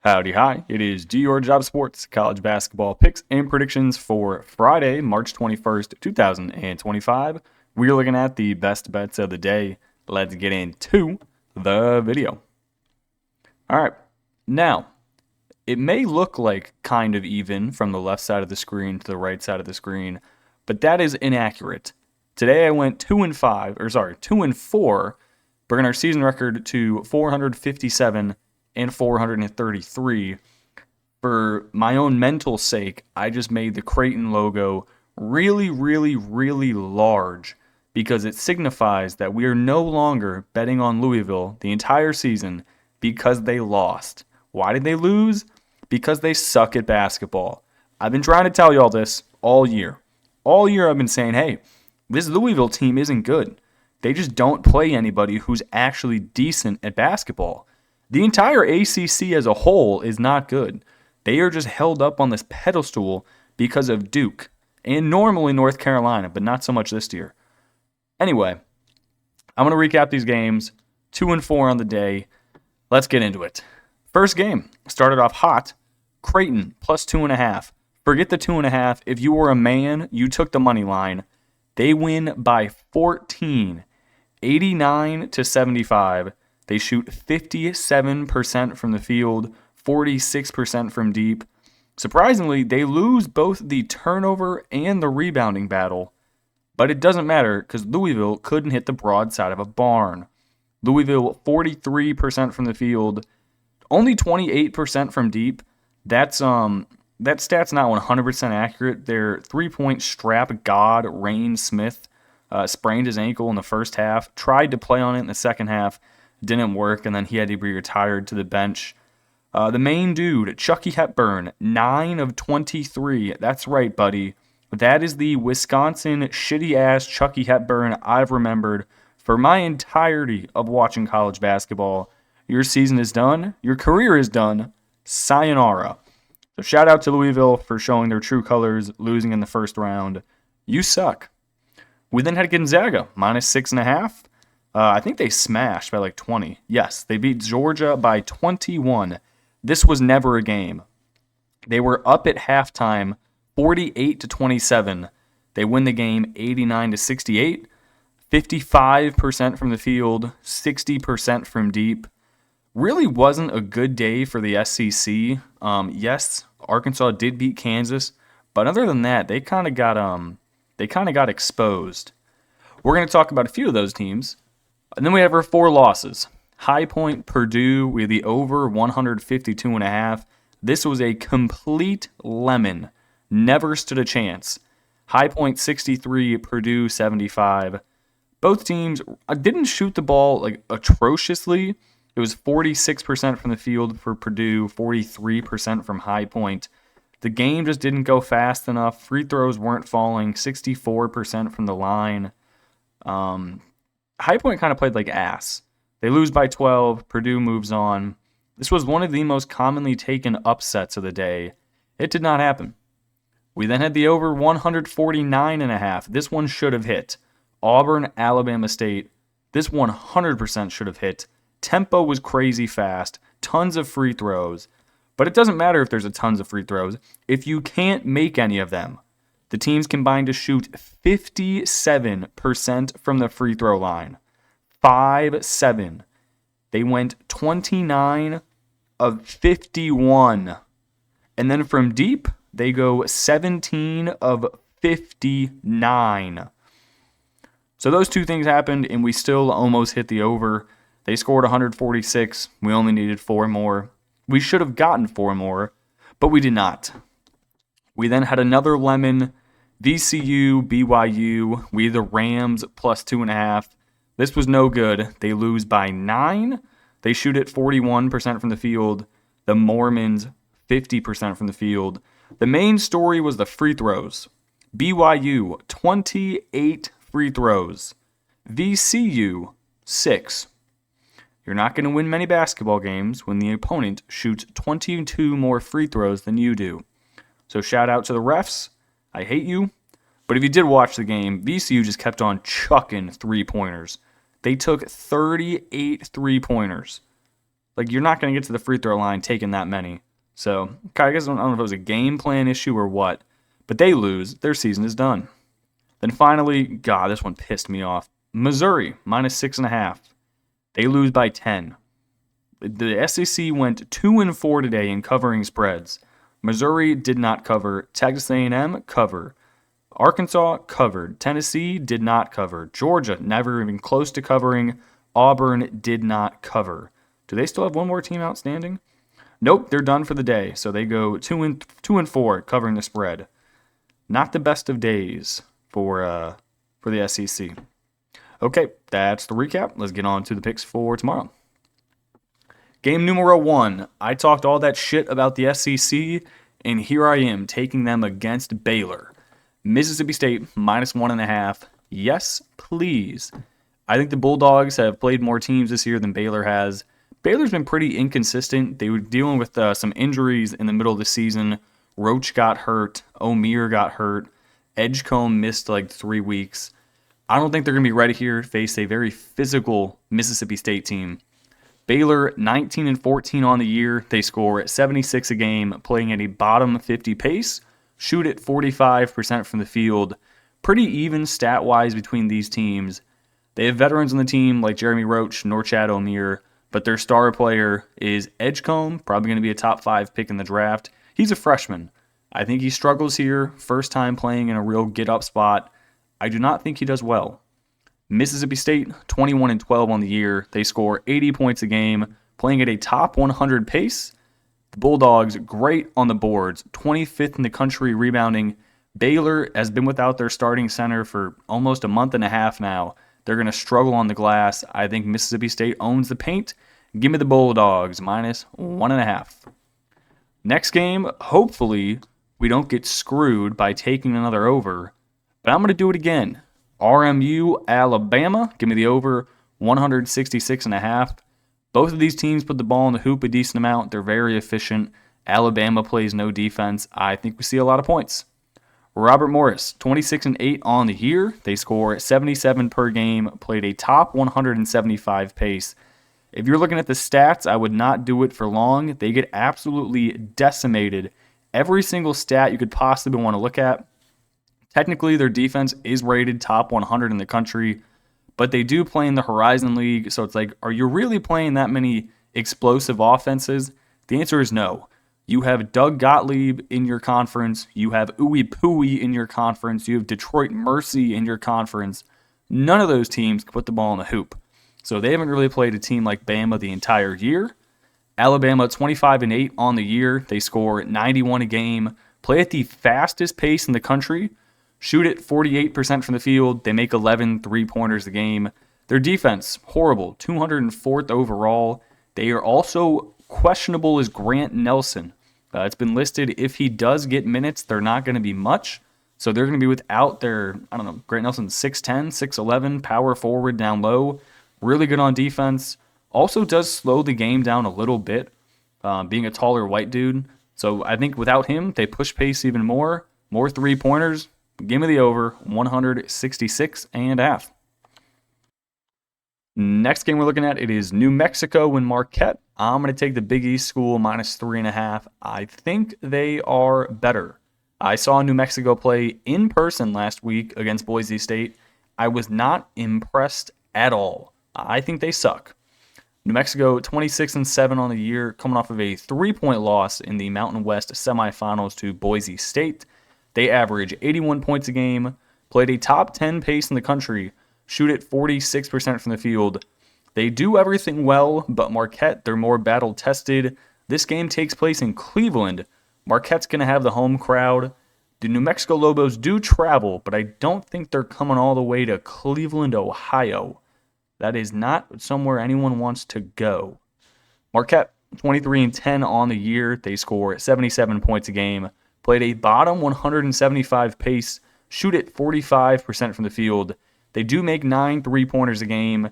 Howdy, hi. It is Do Your Job Sports college basketball picks and predictions for Friday, March 21st, 2025. We're looking at the best bets of the day. Let's get into the video. All right. Now, it may look like kind of even from the left side of the screen to the right side of the screen, but that is inaccurate. Today I went 2 and 4, bringing our season record to 457 and 433. For my own mental sake, I just made the Creighton logo really, really, really large because it signifies that we are no longer betting on Louisville the entire season because they lost. Why did they lose? Because they suck at basketball. I've been trying to tell you all this all year. All year I've been saying, hey, this Louisville team isn't good. They just don't play anybody who's actually decent at basketball. The entire ACC as a whole is not good. They are just held up on this pedestal because of Duke and normally North Carolina, but not so much this year. Anyway, I'm going to recap these games. 2 and 4 on the day. Let's get into it. First game started off hot. Creighton plus 2.5. Forget the 2.5. If you were a man, you took the money line. They win by 14, 89-75. They shoot 57% from the field, 46% from deep. Surprisingly, they lose both the turnover and the rebounding battle. But it doesn't matter because Louisville couldn't hit the broadside of a barn. Louisville, 43% from the field, only 28% from deep. That stat's not 100% accurate. Their three-point strap god, Rain Smith, sprained his ankle in the first half, tried to play on it in the second half, didn't work, and then he had to be retired to the bench. The main dude, Chucky Hepburn, 9 of 23. That's right, buddy. That is the Wisconsin shitty-ass Chucky Hepburn I've remembered for my entirety of watching college basketball. Your season is done. Your career is done. Sayonara. So shout out to Louisville for showing their true colors, losing in the first round. You suck. We then had Gonzaga, minus 6.5. I think they smashed by like 20. Yes, they beat Georgia by 21. This was never a game. They were up at halftime, 48-27. They win the game 89-68. 55% from the field, 60% from deep. Really wasn't a good day for the SEC. Yes, Arkansas did beat Kansas, but other than that, they kind of got exposed. We're going to talk about a few of those teams. And then we have our 4 losses. High Point, Purdue, we had the over 152.5. This was a complete lemon. Never stood a chance. High Point 63, Purdue 75. Both teams didn't shoot the ball like atrociously. It was 46% from the field for Purdue, 43% from High Point. The game just didn't go fast enough. Free throws weren't falling, 64% from the line. High Point kind of played like ass. They lose by 12. Purdue moves on. This was one of the most commonly taken upsets of the day. It did not happen. We then had the over 149.5. This one should have hit. Auburn, Alabama State. This 100% should have hit. Tempo was crazy fast. Tons of free throws. But it doesn't matter if there's a tons of free throws if you can't make any of them. The teams combined to shoot 57% from the free throw line. 5-7. They went 29 of 51. And then from deep, they go 17 of 59. So those two things happened, and we still almost hit the over. They scored 146. We only needed 4 more. We should have gotten 4 more, but we did not. We then had another lemon. VCU, BYU, we had the Rams plus 2.5. This was no good. They lose by 9. They shoot at 41% from the field. The Mormons, 50% from the field. The main story was the free throws. BYU, 28 free throws. VCU, 6. You're not going to win many basketball games when the opponent shoots 22 more free throws than you do. So shout out to the refs. I hate you. But if you did watch the game, VCU just kept on chucking three-pointers. They took 38 three-pointers. Like, you're not going to get to the free throw line taking that many. So, I guess I don't know if it was a game plan issue or what, but they lose. Their season is done. Then finally, God, this one pissed me off. Missouri, -6.5. They lose by 10. The SEC went 2-4 today in covering spreads. Missouri did not cover. Texas A&M cover. Arkansas covered. Tennessee did not cover. Georgia never even close to covering. Auburn did not cover. Do they still have one more team outstanding? Nope, they're done for the day. So they go 2-4 covering the spread. Not the best of days for the SEC. Okay, that's the recap. Let's get on to the picks for tomorrow. Game numero 1. I talked all that shit about the SEC, and here I am taking them against Baylor. Mississippi State -1.5. Yes, please. I think the Bulldogs have played more teams this year than Baylor has. Baylor's been pretty inconsistent. They were dealing with some injuries in the middle of the season. Roach got hurt. O'Meara got hurt. Edgecombe missed like 3 weeks. I don't think they're going to be ready here to face a very physical Mississippi State team. Baylor, 19-14 on the year. They score at 76 a game, playing at a bottom 50 pace. Shoot at 45% from the field. Pretty even stat-wise between these teams. They have veterans on the team like Jeremy Roach, Norchad O'Meara, but their star player is Edgecombe, probably going to be a top 5 pick in the draft. He's a freshman. I think he struggles here, first time playing in a real get-up spot. I do not think he does well. Mississippi State, 21-12 on the year. They score 80 points a game, playing at a top 100 pace. The Bulldogs, great on the boards, 25th in the country rebounding. Baylor has been without their starting center for almost a month and a half now. They're going to struggle on the glass. I think Mississippi State owns the paint. Give me the Bulldogs, -1.5. Next game, hopefully we don't get screwed by taking another over, but I'm going to do it again. RMU, Alabama, give me the over, 166.5. Both of these teams put the ball in the hoop a decent amount. They're very efficient. Alabama plays no defense. I think we see a lot of points. Robert Morris, 26-8 on the year. They score 77 per game, played a top 175 pace. If you're looking at the stats, I would not do it for long. They get absolutely decimated. Every single stat you could possibly want to look at. Technically, their defense is rated top 100 in the country, but they do play in the Horizon League, so it's like, are you really playing that many explosive offenses? The answer is no. You have Doug Gottlieb in your conference. You have Uwe Pooey in your conference. You have Detroit Mercy in your conference. None of those teams can put the ball in the hoop. So they haven't really played a team like Bama the entire year. Alabama, 25-8 on the year. They score 91 a game. Play at the fastest pace in the country. Shoot at 48% from the field. They make 11 3-pointers a game. Their defense, horrible. 204th overall. They are also questionable as Grant Nelson. It's been listed if he does get minutes, they're not going to be much. So they're going to be without their, Grant Nelson, 6'10", 6'11", power forward down low. Really good on defense. Also does slow the game down a little bit, being a taller white dude. So I think without him, they push pace even more. More 3-pointers. Give me the over, 166.5. Next game we're looking at, it is New Mexico and Marquette. I'm going to take the Big East school -3.5. I think they are better. I saw New Mexico play in person last week against Boise State. I was not impressed at all. I think they suck. New Mexico, 26-7 on the year, coming off of a 3-point loss in the Mountain West semifinals to Boise State. They average 81 points a game, played a top 10 pace in the country, shoot at 46% from the field. They do everything well, but Marquette, they're more battle-tested. This game takes place in Cleveland. Marquette's going to have the home crowd. The New Mexico Lobos do travel, but I don't think they're coming all the way to Cleveland, Ohio. That is not somewhere anyone wants to go. Marquette, 23-10 on the year. They score 77 points a game. Played a bottom 175 pace, shoot at 45% from the field. They do make 9 3-pointers a game.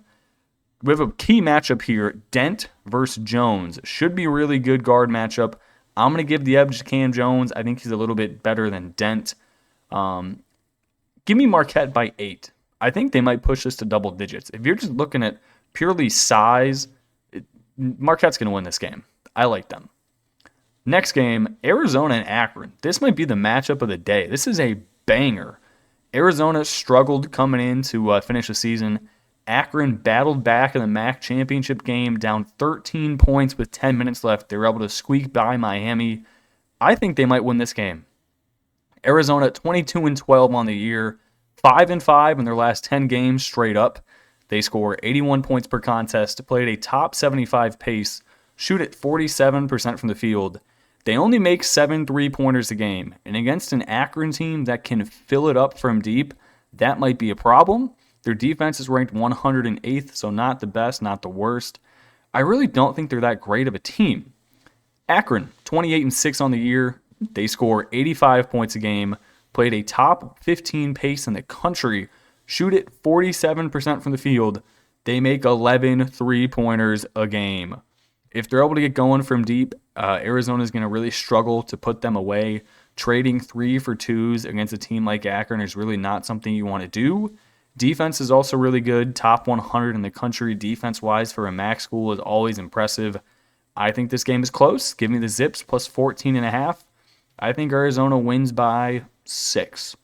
We have a key matchup here, Dent versus Jones. Should be a really good guard matchup. I'm going to give the edge to Cam Jones. I think he's a little bit better than Dent. Give me Marquette by 8. I think they might push this to double digits. If you're just looking at purely size, Marquette's going to win this game. I like them. Next game, Arizona and Akron. This might be the matchup of the day. This is a banger. Arizona struggled coming in to finish the season. Akron battled back in the MAC championship game, down 13 points with 10 minutes left. They were able to squeak by Miami. I think they might win this game. Arizona 22-12 on the year, 5-5 in their last 10 games straight up. They score 81 points per contest, play at a top 75 pace, shoot at 47% from the field. They only make 7 3-pointers a game, and against an Akron team that can fill it up from deep, that might be a problem. Their defense is ranked 108th, so not the best, not the worst. I really don't think they're that great of a team. Akron, 28-6 on the year. They score 85 points a game, play at a top 15 pace in the country, shoot at 47% from the field. They make 11 3-pointers a game. If they're able to get going from deep, Arizona is going to really struggle to put them away. Trading 3 for 2s against a team like Akron is really not something you want to do. Defense is also really good. Top 100 in the country defense-wise for a MAC school is always impressive. I think this game is close. Give me the Zips plus 14.5. I think Arizona wins by 6.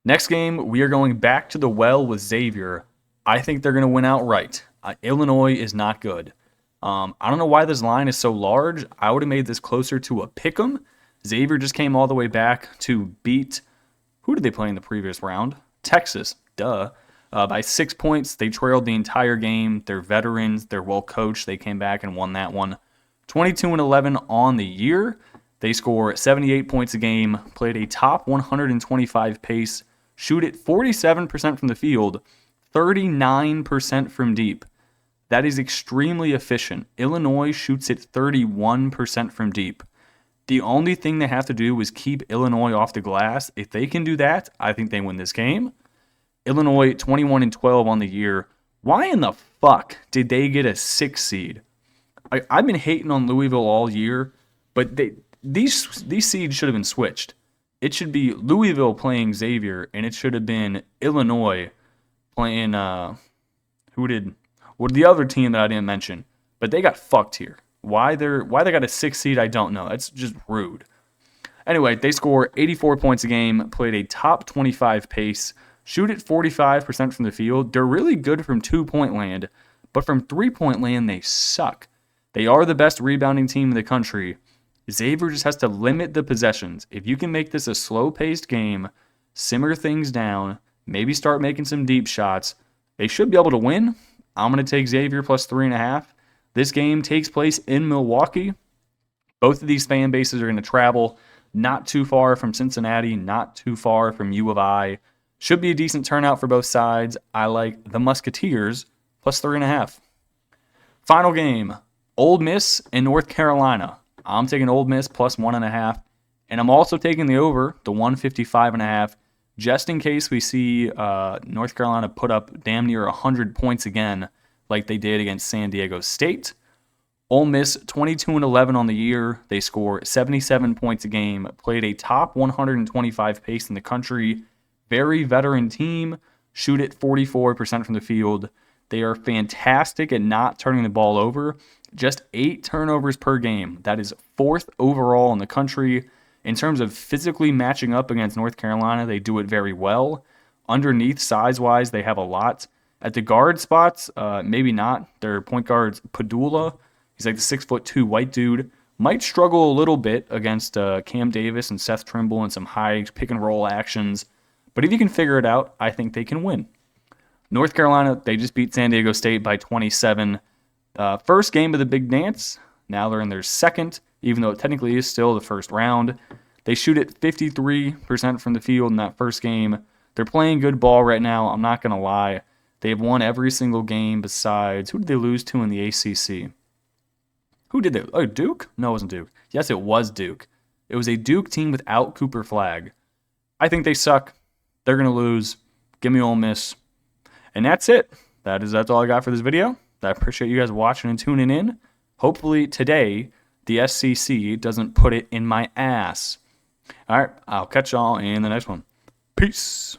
Next game, we are going back to the well with Xavier. I think they're going to win outright. Illinois is not good. I don't know why this line is so large. I would have made this closer to a pick'em. Xavier just came all the way back to beat, who did they play in the previous round? Texas, by 6 points. They trailed the entire game. They're veterans. They're well coached. They came back and won that one. 22-11 on the year. They score 78 points a game, played a top 125 pace, shoot at 47% from the field, 39% from deep. That is extremely efficient. Illinois shoots at 31% from deep. The only thing they have to do is keep Illinois off the glass. If they can do that, I think they win this game. Illinois 21-12 on the year. Why in the fuck did they get a 6 seed? I've been hating on Louisville all year, but these seeds should have been switched. It should be Louisville playing Xavier, and it should have been Illinois playing the other team that I didn't mention. But they got fucked here. Why they got a 6 seed, I don't know. That's just rude. Anyway, they score 84 points a game, played a top 25 pace, shoot at 45% from the field. They're really good from 2-point land, but from 3-point land, they suck. They are the best rebounding team in the country. Xavier just has to limit the possessions. If you can make this a slow-paced game, simmer things down, maybe start making some deep shots, they should be able to win. I'm going to take Xavier plus 3.5. This game takes place in Milwaukee. Both of these fan bases are going to travel not too far from Cincinnati, not too far from U of I. Should be a decent turnout for both sides. I like the Musketeers plus 3.5. Final game, Ole Miss and North Carolina. I'm taking Ole Miss plus 1.5. And I'm also taking the over, the 155.5, just in case we see North Carolina put up damn near 100 points again, like they did against San Diego State. Ole Miss, 22-11 on the year. They score 77 points a game, played a top 125 pace in the country. Very veteran team, shoot at 44% from the field. They are fantastic at not turning the ball over. Just 8 turnovers per game. That is 4th overall in the country. In terms of physically matching up against North Carolina, they do it very well. Underneath, size-wise, they have a lot. At the guard spots, maybe not. Their point guard's Padula. He's like the 6'2" white dude. Might struggle a little bit against Cam Davis and Seth Trimble and some high pick-and-roll actions. But if you can figure it out, I think they can win. North Carolina, they just beat San Diego State by 27. First game of the big dance. Now they're in their second, even though it technically is still the first round. They shoot at 53% from the field in that first game. They're playing good ball right now, I'm not going to lie. They've won every single game besides, who did they lose to in the ACC? Who did they? Oh, Duke? No, it wasn't Duke. Yes, it was Duke. It was a Duke team without Cooper Flagg. I think they suck. They're going to lose. Give me Ole Miss. And that's it. That's all I got for this video. I appreciate you guys watching and tuning in. Hopefully today, the SEC doesn't put it in my ass. All right, I'll catch y'all in the next one. Peace.